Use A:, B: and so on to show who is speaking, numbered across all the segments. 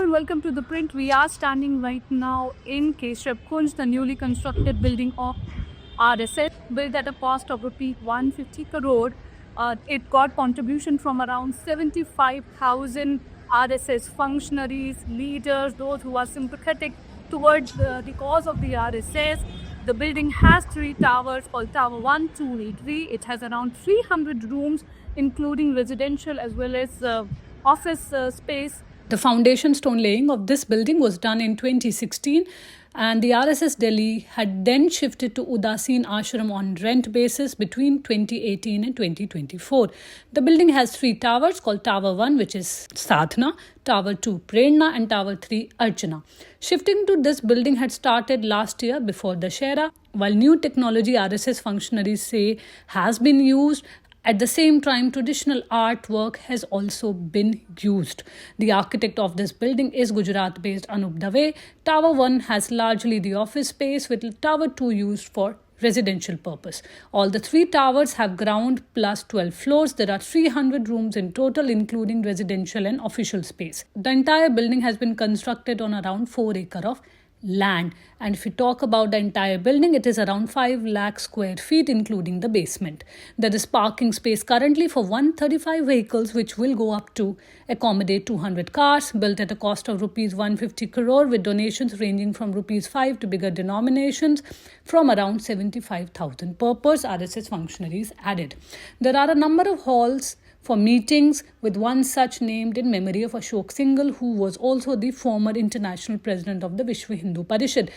A: and welcome to The Print. We are standing right now in Keshav Kunj, the newly constructed building of RSS, built at a cost of rupees 150 crore. It got contribution from around 75,000 RSS functionaries, leaders, those who are sympathetic towards the cause of the RSS. The building has 3 towers called Tower 1, 2, and 3. It has around 300 rooms, including residential as well as office space.
B: The foundation stone laying of this building was done in 2016, and the RSS Delhi had then shifted to Udasin Ashram on rent basis between 2018 and 2024. The building has 3 towers called Tower 1, which is Sadhana, Tower 2 Prerna, and Tower 3 Archana. Shifting to this building had started last year before Dussehra, while new technology RSS functionaries say has been used. At the same time, traditional artwork has also been used. The architect of this building is Gujarat-based Anup Dave. Tower 1 has largely the office space, with Tower 2 used for residential purpose. All the 3 towers have ground plus 12 floors. There are 300 rooms in total, including residential and official space. The entire building has been constructed on around 4 acres of land, and if we talk about the entire building, it is around 5 lakh square feet, including the basement. There is parking space currently for 135 vehicles, which will go up to accommodate 200 cars, built at a cost of rupees 150 crore, with donations ranging from rupees 5 to bigger denominations from around 75,000 purpose, RSS functionaries added. There are a number of halls for meetings, with one such named in memory of Ashok Singhal, who was also the former international president of the Vishwa Hindu Parishad.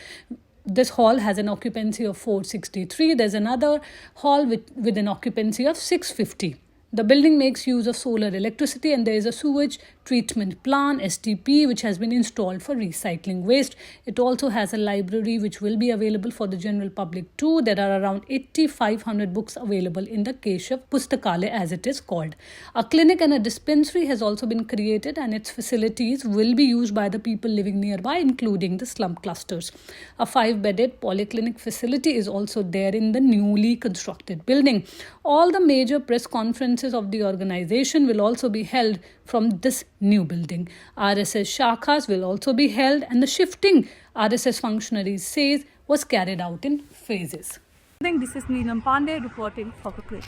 B: This hall has an occupancy of 463. There's another hall with an occupancy of 650. The building makes use of solar electricity, and there is a sewage treatment plant, STP, which has been installed for recycling waste. It also has a library which will be available for the general public too. There are around 8,500 books available in the Keshav Pustakalaya, as it is called. A clinic and a dispensary has also been created, and its facilities will be used by the people living nearby, including the slum clusters. A 5-bedded polyclinic facility is also there in the newly constructed building. All the major press conferences of the organization will also be held from this new building. RSS shakhas will also be held, and the shifting, RSS functionaries says, was carried out in phases.
A: This is Neelam Pandey reporting for The Print.